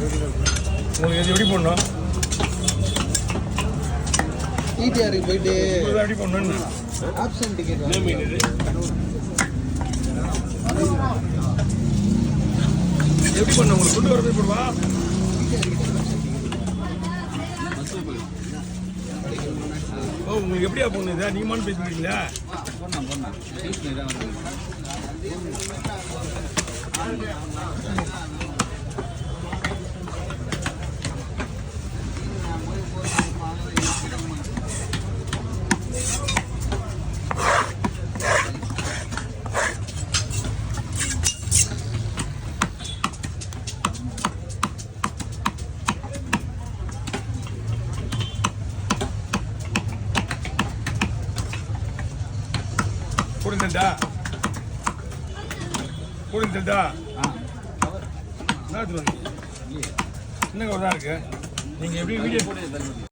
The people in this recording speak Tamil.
உங்களுக்கு எது எப்படி போடணும்? டிடிஆருக்கு போயிட்டு எப்படி போடணும்னு ஆப்ஷன் டிக்கெட் மீன் இது எப்படி பண்ண உங்களுக்கு கொண்டு வரவே போடுவா? ஓ உங்களுக்கு எப்படியா போடணும் இதா நீமான்னு பேசிக்கிறீங்களா? கூடுதல்டா கூடுதல்டா என்ன கவர் தான் இருக்கு. நீங்கள் எப்படி வீடியோ போட்டு